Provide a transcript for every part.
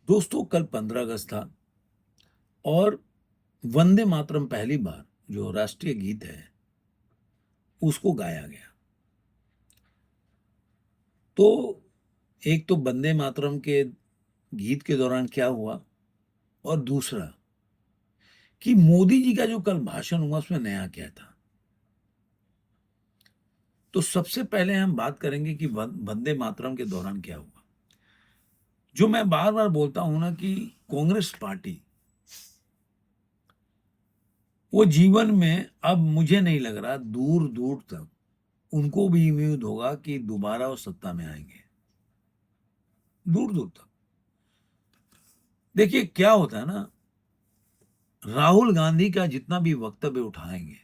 दोस्तों, कल 15 अगस्त था और वंदे मातरम पहली बार जो राष्ट्रीय गीत है, उसको गाया गया। तो एक तो वंदे मातरम के गीत के दौरान क्या हुआ और दूसरा कि मोदी जी का जो कल भाषण हुआ उसमें नया क्या था। तो सबसे पहले हम बात करेंगे कि वंदे मातरम के दौरान क्या हुआ। जो मैं बार-बार बोलता हूं ना कि कांग्रेस पार्टी वो जीवन में अब मुझे नहीं लग रहा दूर-दूर तक उनको भी उम्मीद होगा कि दोबारा वो सत्ता में आएँगे, दूर-दूर तक। देखिए क्या होता है ना, राहुल गांधी का जितना भी वक्तव्य उठाएँगे,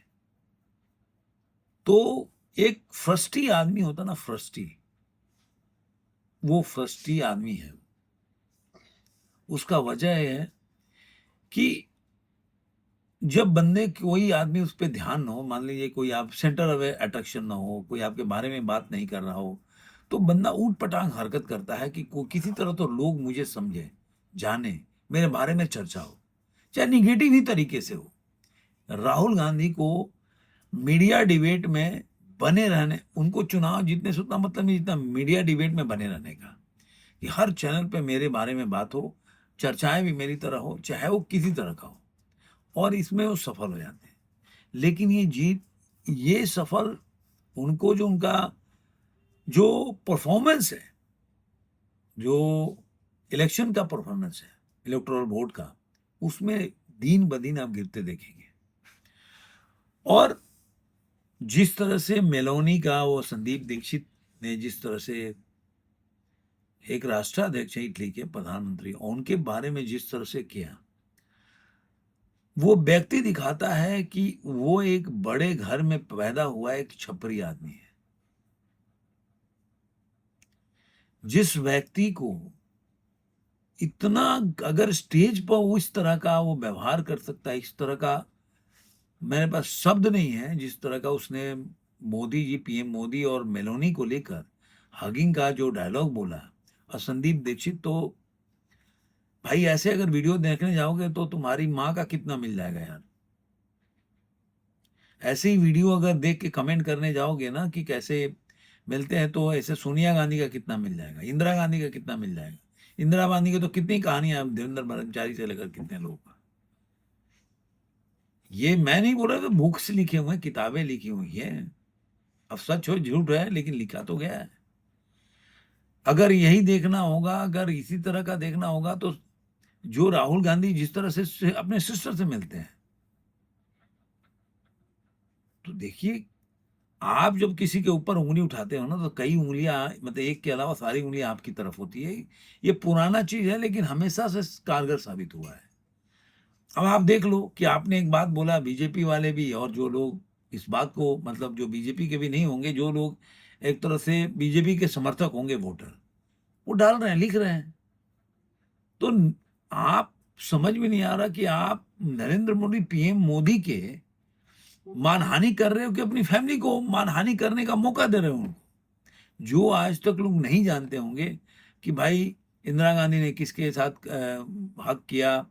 तो एक फ्रस्टी आदमी होता है ना फ्रस्टी, वो फ्रस्टी आदमी है। उसका वजह ये है कि जब बंदे कोई आदमी उस पे ध्यान ना हो, मान लीजिए कोई आप सेंटर ऑफ अट्रैक्शन ना हो, कोई आपके बारे में बात नहीं कर रहा हो, तो बंदा ऊट-पटांग हरकत करता है कि को किसी तरह तो लोग मुझे समझें, जानें, मेरे बारे में चर्चा हो, चाहे नेगेटिव ही तरीके से हो। राहुल गांधी को मीडिया डिबेट में बने रहने उनको चुनाव जीतने से उतना मतलब नहीं जितना मीडिया डिबेट में बने रहने का, कि हर चैनल पे मेरे बारे में बात हो, चर्चाएँ भी मेरी तरह हो, चाहे वो किसी तरह का हो। और इसमें वो सफल हो जाते हैं। लेकिन ये जीत ये सफल उनको जो उनका जो परफ़ॉर्मेंस है, जो इलेक्शन का परफ़ॉर्मेंस है, इलेक्टोरल वोट का, उसमें दिन-ब-दिन आप गिरते देखेंगे। और जिस तरह से मेलोनी का वो संदीप दीक्षित ने जिस तरह से एक राष्ट्राध्यक्ष हैं इटली के प्रधानमंत्री, उनके बारे में जिस तरह से किया, वो व्यक्ति दिखाता है कि वो एक बड़े घर में पैदा हुआ एक छपरी आदमी है। जिस व्यक्ति को इतना अगर स्टेज पर वो इस तरह का वो व्यवहार कर सकता है, इस तरह का मेरे पास शब्द नहीं है, जिस तरह का उसने मोदी जी, पीएम मोदी और मेलोनी को लेकर हगिंग का जो डायलॉग बोला और संदीप दीक्षित तो भाई ऐसे अगर वीडियो देखने जाओगे तो तुम्हारी माँ का कितना मिल जाएगा यार। ऐसे ही वीडियो अगर देख के कमेंट करने जाओगे ना कि कैसे मिलते हैं तो ऐसे सोनिया गांधी का कितना मिल जाएगा, इंदिरा गांधी का कितना मिल जाएगा। इंदिरा गांधी की तो कितनी कहानियां हैं, देवेंद्र भट्टाचार्य से लेकर कितने लोग का। ये मैं नहीं बोल रहा तो बुक्स लिखे हुए हैं, किताबें लिखी हुई हैं। अब सच हो झूठ है लेकिन लिखा तो गया है। अगर यही देखना होगा, अगर इसी तरह का देखना होगा तो जो राहुल गांधी जिस तरह से अपने सिस्टर से मिलते हैं, तो देखिए आप जब किसी के ऊपर उँगली उठाते हो ना तो कई उँगलियाँ मतलब एक के अलावा सारी उँगलियाँ आपकी तरफ होती है। ये पुराना चीज़ है लेकिन हमेशा से कारगर साबित हुआ है। अब आप देख लो कि आपने एक बात बोला बीजेपी वाले भी और जो लोग इस बात को मतलब जो बीजेपी के भी नहीं होंगे, जो लोग एक तरह से बीजेपी के समर्थक होंगे वोटर, वो डाल रहे हैं, लिख रहे हैं। तो आप समझ में नहीं आ रहा कि आप नरेंद्र मोदी पीएम मोदी के मानहानि कर रहे हो कि अपनी फैमिली को मानहानि करने का मौका दे रहे हो उनको। जो आज तक लोग नहीं जानते होंगे कि भाई इंदिरा गांधी ने किसके साथ हक किया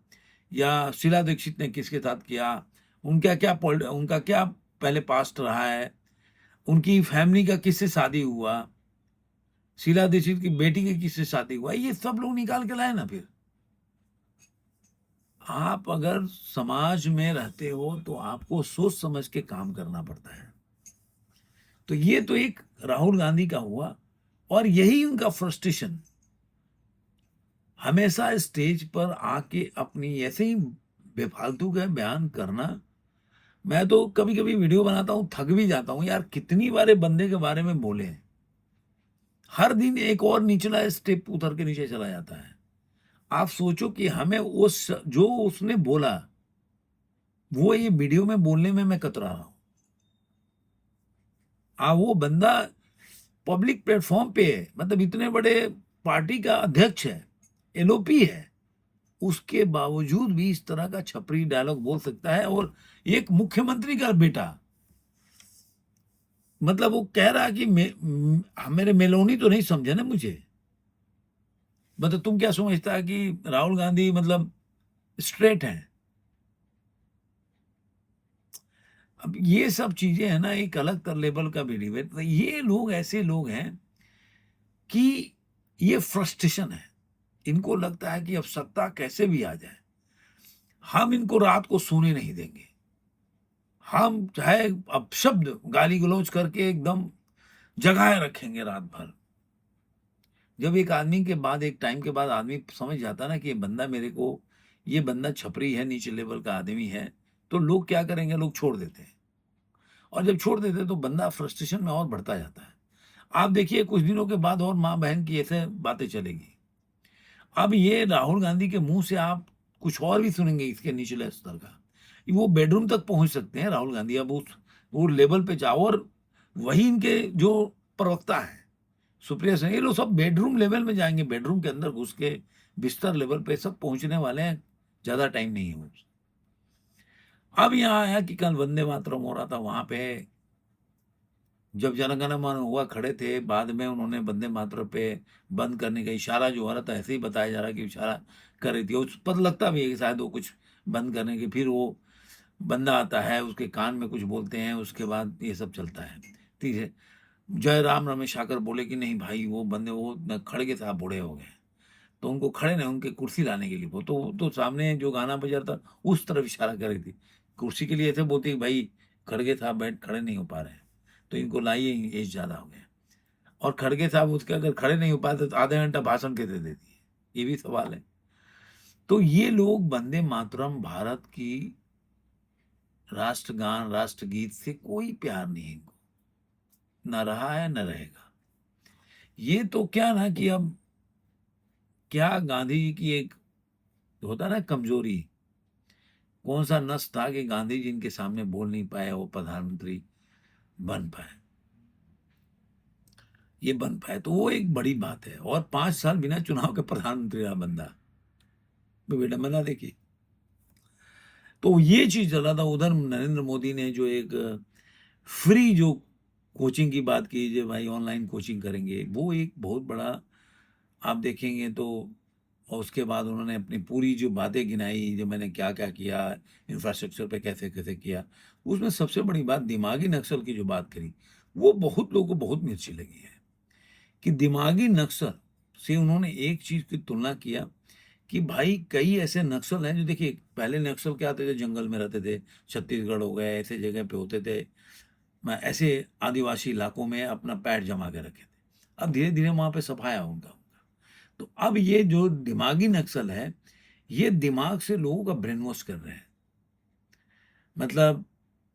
या शीला दीक्षित ने किसके साथ किया, उनका क्या पहले पास्ट रहा है, उनकी फैमिली का किससे शादी हुआ, शीला दीक्षित की बेटी की किससे शादी हुआ, ये सब लोग निकाल के लाए ना फिर। आप अगर समाज में रहते हो तो आपको सोच समझ के काम करना पड़ता है। तो ये तो एक राहुल गांधी का हुआ और यही उनका फ्रस्ट्रेशन हमेशा स्टेज पर आके अपनी ऐसे ही बेफालतू का बयान करना। मैं तो कभी-कभी वीडियो बनाता हूँ, थक भी जाता हूँ यार कितनी बार ये बंदे के बारे में बोले हैं। हर दिन एक और निचला स्टेप उतर के नीचे चला जाता है। आप सोचो कि हमें उस जो उसने बोला, वो ये वीडियो में बोलने में मैं कतरा रहा हूँ। वो बंदा पब्लिक प्लेटफ़ॉर्म पे है, मतलब इतने बड़े पार्टी का अध्यक्ष है, एलओपी है। उसके बावजूद भी इस तरह का छपरी डायलॉग बोल सकता है और एक मुख्यमंत्री का बेटा मतलब वो कह रहा है कि मेरे मेलोनी तो नहीं समझे ना मुझे। मतलब तुम क्या समझता है कि राहुल गांधी मतलब स्ट्रेट हैं? अब ये सब चीजें है ना, एक अलग तर लेवल का बिहेवियर। तो ये लोग ऐसे लोग हैं कि ये फ्रस्ट्रेशन है। इनको लगता है कि अब सत्ता कैसे भी आ जाए, हम इनको रात को सोने नहीं देंगे। हम चाहे अपशब्द गाली गलौज करके एकदम जगाए रखेंगे रात भर। जब एक आदमी के बाद एक टाइम के बाद आदमी समझ जाता है ना कि ये बंदा मेरे को, ये बंदा छपरी है, नीचे लेवल का आदमी है, तो लोग क्या करेंगे, लोग छोड़ देते हैं। और जब छोड़ देते हैं तो बंदा फ्रस्ट्रेशन में और बढ़ता जाता है। आप देखिए कुछ दिनों के बाद और माँ बहन की ऐसे बातें चलेगी। अब ये राहुल गांधी के मुंह से आप कुछ और भी सुनेंगे इसके निचले स्तर का। वो बेडरूम तक पहुंच सकते हैं राहुल गांधी, अब उस वो लेवल पे जाओ। और वही इनके जो प्रवक्ता है सुप्रिया सिंह, ये लोग सब बेडरूम लेवल में जाएंगे, बेडरूम के अंदर घुस के बिस्तर लेवल पे सब पहुंचने वाले हैं। ज्यादा टाइम नहीं है वो। अब यहाँ आया कि कल वंदे मातरम हो रहा था वहां पे, जब जनगण मन हुआ खड़े थे, बाद में उन्होंने वंदे मातरम पे बंद करने का इशारा जो हो रहा था, ऐसे ही बताया जा रहा कि इशारा कर रही थी। उस पर लगता भी है कि शायद वो कुछ बंद करने के, फिर वो बंदा आता है उसके कान में कुछ बोलते हैं, उसके बाद ये सब चलता है। ठीक है। जय राम रमेश आकर बोले कि नहीं भाई वो बंदे वो खड़गे साहब बूढ़े हो गए, तो उनको खड़े नहीं, उनके कुर्सी लाने के लिए तो सामने जो गाना बजा रहा था उस तरफ इशारा कर रही थी। कुर्सी के लिए ऐसे बोलती कि भाई खड़गे साहब बैठ खड़े नहीं हो पा रहे हैं, तो इनको लाइए, एज ज्यादा हो गया। और खड़गे साहब उसके अगर खड़े नहीं हो पाते तो आधा घंटा भाषण कैसे देती है, ये भी सवाल है। तो ये लोग वंदे मातरम भारत की राष्ट्रगान राष्ट्रगीत से कोई प्यार नहीं है इनको, न रहा है न रहेगा। ये तो क्या ना कि अब क्या गांधी जी की एक होता ना कमजोरी, कौन सा नस था कि गांधी जी इनके सामने बोल नहीं पाए, वो प्रधानमंत्री बन पाए, ये बन पाए, तो वो एक बड़ी बात है। और 5 साल बिना चुनाव के प्रधानमंत्री रहा बंदा, विडंबना देखी। तो ये चीज चला था। उधर नरेंद्र मोदी ने जो एक फ्री जो कोचिंग की बात की, जो भाई ऑनलाइन कोचिंग करेंगे, वो एक बहुत बड़ा आप देखेंगे तो। और उसके बाद उन्होंने अपनी पूरी जो बातें गिनाई, जो मैंने क्या क्या किया, इंफ्रास्ट्रक्चर पे कैसे कैसे किया, उसमें सबसे बड़ी बात दिमागी नक्सल की जो बात करी, वो बहुत लोगों को बहुत मिर्ची लगी है। कि दिमागी नक्सल से उन्होंने एक चीज की तुलना किया कि भाई कई ऐसे नक्सल हैं जो, देखिए पहले नक्सल क्या आते थे, जंगल में रहते थे, छत्तीसगढ़ हो गए ऐसे जगह पे होते थे, ऐसे आदिवासी इलाकों में अपना पैर जमा के रखे थे। अब धीरे धीरे वहां पे सफाया उनका। तो अब ये जो दिमागी नक्सल है, ये दिमाग से लोगों का ब्रेन वॉश कर रहे हैं। मतलब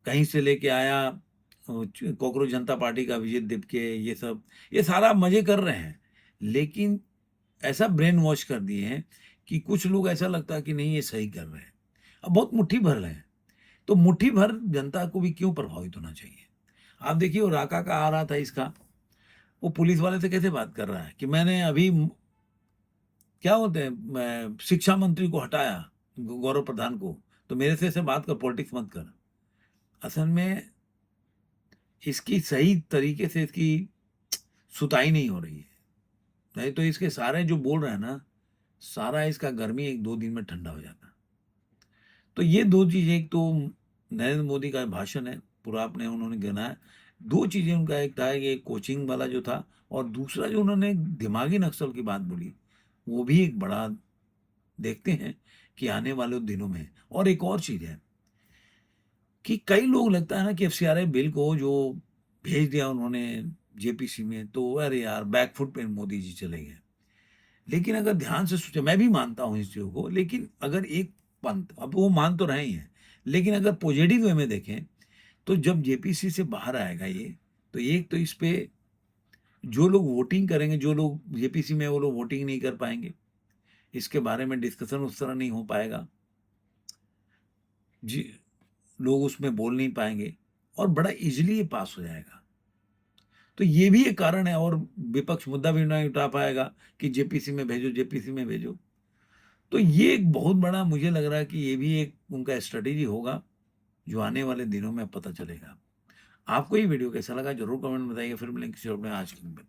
कहीं से लेके आया, कॉकरोच जनता पार्टी का विजय दिपके, ये सब ये सारा मजे कर रहे हैं, लेकिन ऐसा ब्रेन वॉश कर दिए हैं कि कुछ लोग ऐसा लगता है कि नहीं ये सही कर रहे हैं। अब बहुत मुट्ठी भर रहे हैं, तो मुट्ठी भर जनता को भी क्यों प्रभावित होना चाहिए। आप देखिए वो राका का आ रहा था इसका, वो पुलिस वाले से कैसे बात कर रहा है कि मैंने अभी क्या बोलते हैं, मैं शिक्षा मंत्री को हटाया, गौरव प्रधान को, तो मेरे से ऐसे बात कर, पॉलिटिक्स मत कर। असल में इसकी सही तरीके से इसकी सुताई नहीं हो रही है। नहीं तो इसके सारे जो बोल रहे हैं ना, सारा इसका गर्मी 1-2 दिन में ठंडा हो जाता। तो ये दो चीजें, एक तो नरेंद्र मोदी का भाषण है पूरा, आपने उन्होंने गिना है। दो चीजें उनका, एक था कि कोचिंग वाला जो था, और दूसरा जो उन्होंने दिमागी नक्सल की बात बोली, वो भी एक बड़ा देखते हैं कि आने वाले दिनों में। और एक और चीज है कि कई लोग लगता है ना कि एफसीआरए बिल को जो भेज दिया उन्होंने जेपीसी में, तो अरे यार बैकफुट पे मोदी जी चले गए। लेकिन अगर ध्यान से सोचे, मैं भी मानता हूं इस चीज को, लेकिन अगर एक पंथ, अब वो मान तो रहे ही हैं, लेकिन अगर पॉजिटिव वे में देखें, तो जब जेपीसी से बाहर आएगा ये, तो एक तो इस पे जो लोग वोटिंग करेंगे, जो लोग जेपीसी में, वो लोग वोटिंग नहीं कर पाएंगे, इसके बारे में डिस्कशन उस तरह नहीं हो पाएगा जी, लोग उसमें बोल नहीं पाएंगे, और बड़ा इजीली ये पास हो जाएगा। तो ये भी एक कारण है। और विपक्ष मुद्दा भी नहीं उठा पाएगा कि जेपीसी में भेजो, जेपीसी में भेजो। तो ये एक बहुत बड़ा मुझे लग रहा है कि ये भी एक उनका स्ट्रेटेजी होगा, जो आने वाले दिनों में पता चलेगा। आपको ये वीडियो कैसा लगा जरूर कमेंट में बताइए। फिर मिलेंगे किसी और में, आज की बात।